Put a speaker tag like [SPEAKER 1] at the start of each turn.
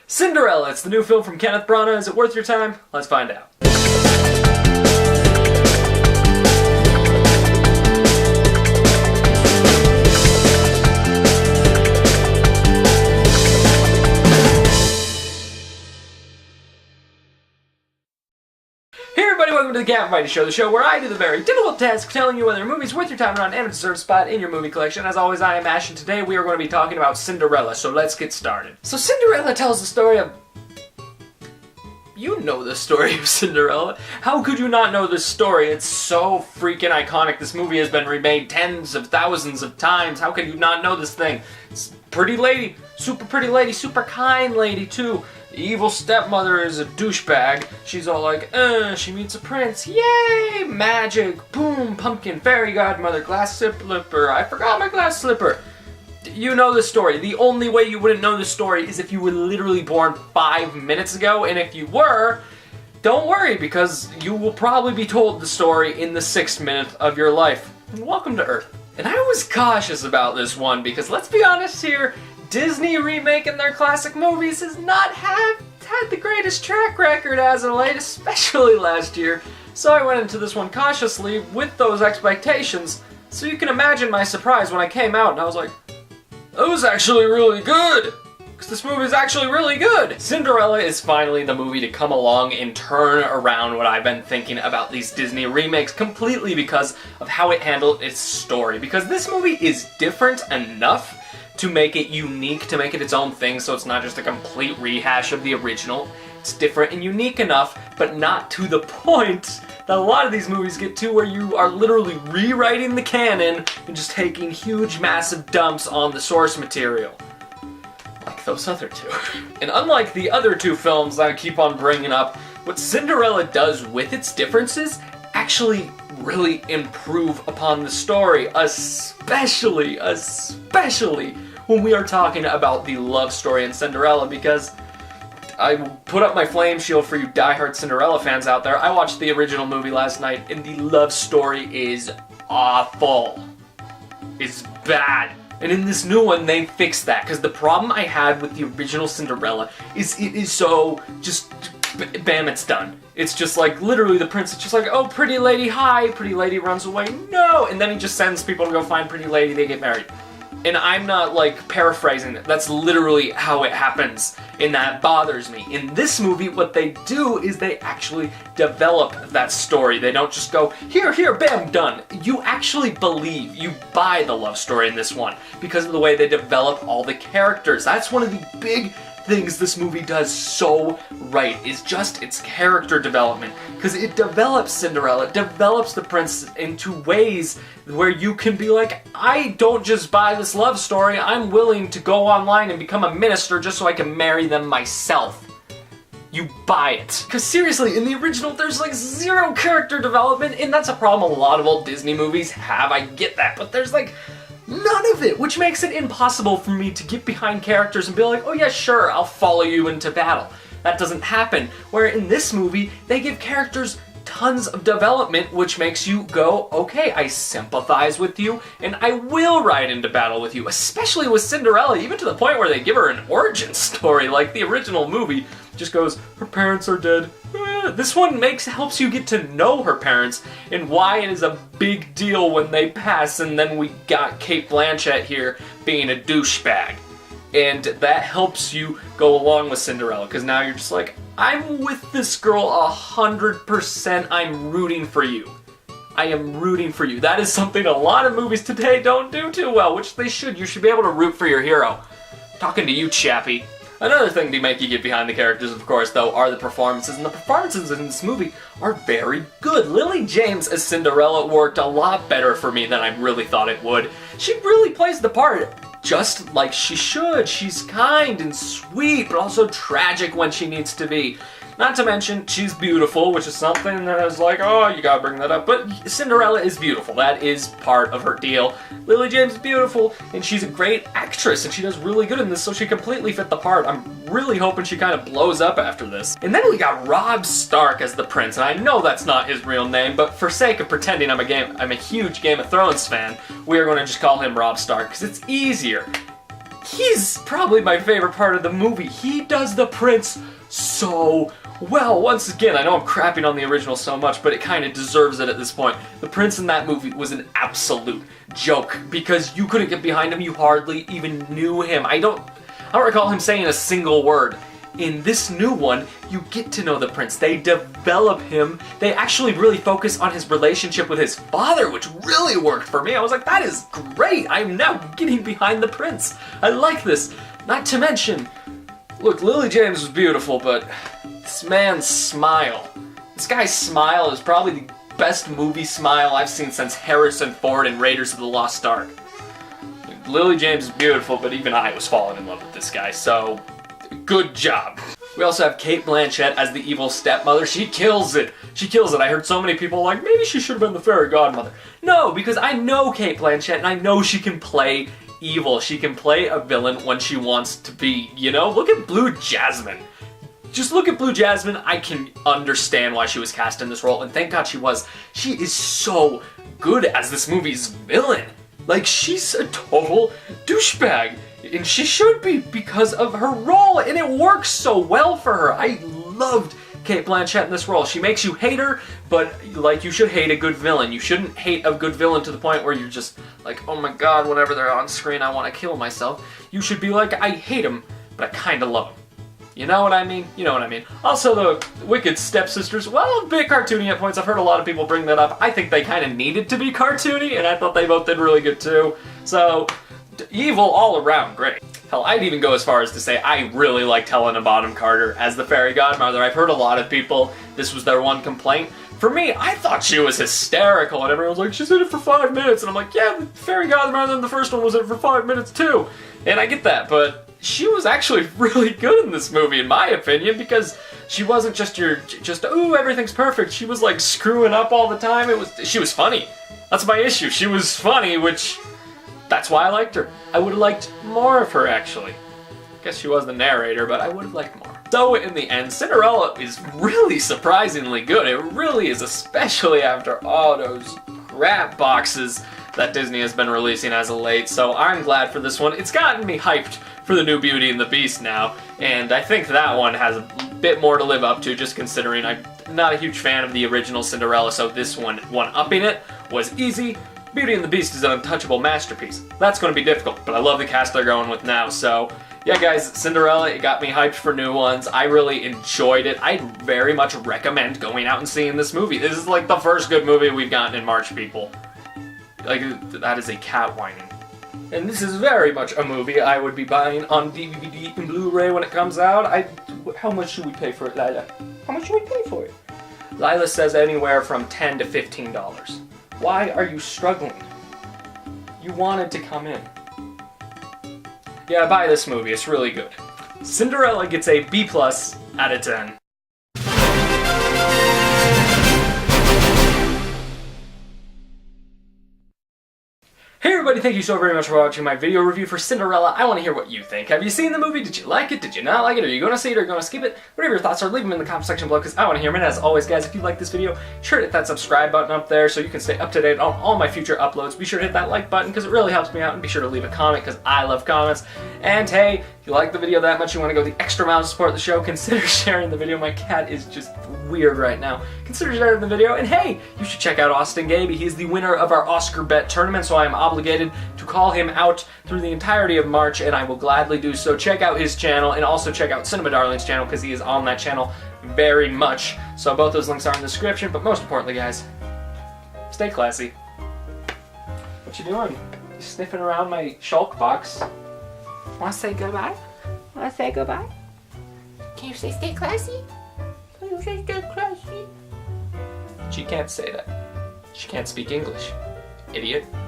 [SPEAKER 1] Cinderella, it's the new film from Kenneth Branagh. Is it worth your time? Let's find out. Hey everybody, welcome to the Campfire Show, the show where I do the very difficult task of telling you whether a movie's worth your time or not and a deserved spot in your movie collection. As always, I am Ash, and today we are going to be talking about Cinderella, so let's get started. So Cinderella tells the story of... You know the story of Cinderella. How could you not know this story? It's so freaking iconic. This movie has been remade tens of thousands of times. How can you not know this thing? It's pretty lady, super kind lady too. The evil stepmother is a douchebag. She's all like, she meets a prince. Yay! Magic. Boom. Pumpkin. Fairy godmother. Glass slipper. I forgot my glass slipper. You know the story. The only way you wouldn't know the story is if you were literally born 5 minutes ago. And if you were, don't worry, because you will probably be told the story in the 6th minute of your life. And welcome to Earth. And I was cautious about this one because, let's be honest here, Disney remaking their classic movies has not had the greatest track record as of late, especially last year. So I went into this one cautiously with those expectations. So you can imagine my surprise when I came out and I was like, that was actually really good! Because this movie is actually really good! Cinderella is finally the movie to come along and turn around what I've been thinking about these Disney remakes completely because of how it handled its story. Because this movie is different enough to make it unique, to make it its own thing, so it's not just a complete rehash of the original. It's different and unique enough, but not to the point that a lot of these movies get to where you are literally rewriting the canon and just taking huge, massive dumps on the source material. Like those other two. And unlike the other two films that I keep on bringing up, what Cinderella does with its differences actually really improve upon the story, especially when we are talking about the love story in Cinderella, because I will put up my flame shield for you diehard Cinderella fans out there. I watched the original movie last night, and the love story is awful. It's bad. And in this new one, they fixed that, because the problem I had with the original Cinderella is it is so just... bam, it's done. It's just like, literally the prince is just like, oh, pretty lady, hi, pretty lady runs away, no, and then he just sends people to go find pretty lady, they get married. And I'm not, like, paraphrasing it. That's literally how it happens, and that bothers me. In this movie, what they do is they actually develop that story. They don't just go, here, bam, done. You actually believe, you buy the love story in this one, because of the way they develop all the characters. That's one of the big things this movie does so right, is just its character development, because it develops Cinderella, it develops the prince into ways where you can be like, I don't just buy this love story, I'm willing to go online and become a minister just so I can marry them myself. You buy it. Because seriously, in the original, there's like zero character development, and that's a problem a lot of old Disney movies have, I get that, but there's like none of it, which makes it impossible for me to get behind characters and be like, oh yeah, sure, I'll follow you into battle. That doesn't happen. Where in this movie, they give characters tons of development, which makes you go, okay, I sympathize with you, and I will ride into battle with you, especially with Cinderella, even to the point where they give her an origin story, like the original movie just goes, her parents are dead. This one helps you get to know her parents and why it is a big deal when they pass, and then we got Cate Blanchett here being a douchebag. And that helps you go along with Cinderella, because now you're just like, I'm with this girl 100%, I'm rooting for you. I am rooting for you. That is something a lot of movies today don't do too well, which they should. You should be able to root for your hero. Talking to you, chappie. Another thing to make you get behind the characters, of course, though, are the performances, and the performances in this movie are very good. Lily James as Cinderella worked a lot better for me than I really thought it would. She really plays the part just like she should. She's kind and sweet, but also tragic when she needs to be. Not to mention, she's beautiful, which is something that I was like, oh, you gotta bring that up. But Cinderella is beautiful. That is part of her deal. Lily James is beautiful, and she's a great actress, and she does really good in this, so she completely fit the part. I'm really hoping she kind of blows up after this. And then we got Robb Stark as the prince, and I know that's not his real name, but for sake of pretending I'm a huge Game of Thrones fan, we are going to just call him Robb Stark, because it's easier. he's probably my favorite part of the movie. He does the prince so well. Once again, I know I'm crapping on the original so much, but it kind of deserves it at this point. The prince in that movie was an absolute joke because you couldn't get behind him. You hardly even knew him. I don't recall him saying a single word. In this new one, you get to know the prince. They develop him. They actually really focus on his relationship with his father, which really worked for me. I was like, that is great. I'm now getting behind the prince. I like this. Not to mention, look, Lily James was beautiful, but this man's smile. This guy's smile is probably the best movie smile I've seen since Harrison Ford in Raiders of the Lost Ark. Lily James is beautiful, but even I was falling in love with this guy, so good job. We also have Cate Blanchett as the evil stepmother. She kills it. She kills it. I heard so many people like, maybe she should have been the fairy godmother. No, because I know Cate Blanchett and I know she can play evil. She can play a villain when she wants to be, you know? Look at Blue Jasmine. Just look at Blue Jasmine. I can understand why she was cast in this role, and thank God she was. She is so good as this movie's villain. Like, she's a total douchebag. And she should be because of her role, and it works so well for her. I loved Cate Blanchett in this role. She makes you hate her, but like you should hate a good villain. You shouldn't hate a good villain to the point where you're just like, oh my god, whenever they're on screen I want to kill myself. You should be like, I hate him, but I kind of love him. You know what I mean? You know what I mean. Also, the Wicked Stepsisters, well, a bit cartoony at points. I've heard a lot of people bring that up. I think they kind of needed to be cartoony, and I thought they both did really good too. So, evil all around, great. Hell, I'd even go as far as to say I really liked Helena Bonham Carter as the fairy godmother. I've heard a lot of people, this was their one complaint. For me, I thought she was hysterical, and everyone was like, she's in it for 5 minutes, and I'm like, yeah, the fairy godmother in the first one was in it for 5 minutes too. And I get that, but she was actually really good in this movie, in my opinion, because she wasn't just ooh, everything's perfect. She was like screwing up all the time. She was funny. That's my issue. She was funny, which, that's why I liked her. I would have liked more of her, actually. I guess she was the narrator, but I would have liked more. So in the end, Cinderella is really surprisingly good. It really is, especially after all those crap boxes that Disney has been releasing as of late. So I'm glad for this one. It's gotten me hyped for the new Beauty and the Beast now, and I think that one has a bit more to live up to, just considering I'm not a huge fan of the original Cinderella, so this one-upping it was easy. Beauty and the Beast is an untouchable masterpiece. That's going to be difficult, but I love the cast they're going with now, so yeah guys, Cinderella, it got me hyped for new ones. I really enjoyed it. I very much recommend going out and seeing this movie. This is like the first good movie we've gotten in March, people. Like, that is a cat whining. And this is very much a movie I would be buying on DVD and Blu-ray when it comes out. How much should we pay for it, Lila? How much should we pay for it? Lila says anywhere from $10 to $15. Why are you struggling? You wanted to come in. Yeah, buy this movie. It's really good. Cinderella gets a B+ out of 10. Hey everybody, thank you so very much for watching my video review for Cinderella. I want to hear what you think. Have you seen the movie? Did you like it? Did you not like it? Are you going to see it or going to skip it? Whatever your thoughts are, leave them in the comment section below because I want to hear them. And as always, guys, if you like this video, be sure to hit that subscribe button up there so you can stay up to date on all my future uploads. Be sure to hit that like button because it really helps me out, and be sure to leave a comment because I love comments. And hey, if you like the video that much, you want to go the extra mile to support the show, consider sharing the video. My cat is just weird right now. Consider sharing the video, and hey, you should check out Austin Gaby. He's the winner of our Oscar Bet tournament, so I am obligated to call him out through the entirety of March, and I will gladly do so. Check out his channel, and also check out Cinema Darling's channel, because he is on that channel very much. So both those links are in the description, but most importantly, guys, stay classy. What you doing? You sniffing around my shulk box? Wanna say goodbye? Wanna say goodbye? Can you say stay classy? Can you say stay classy? She can't say that. She can't speak English. Idiot.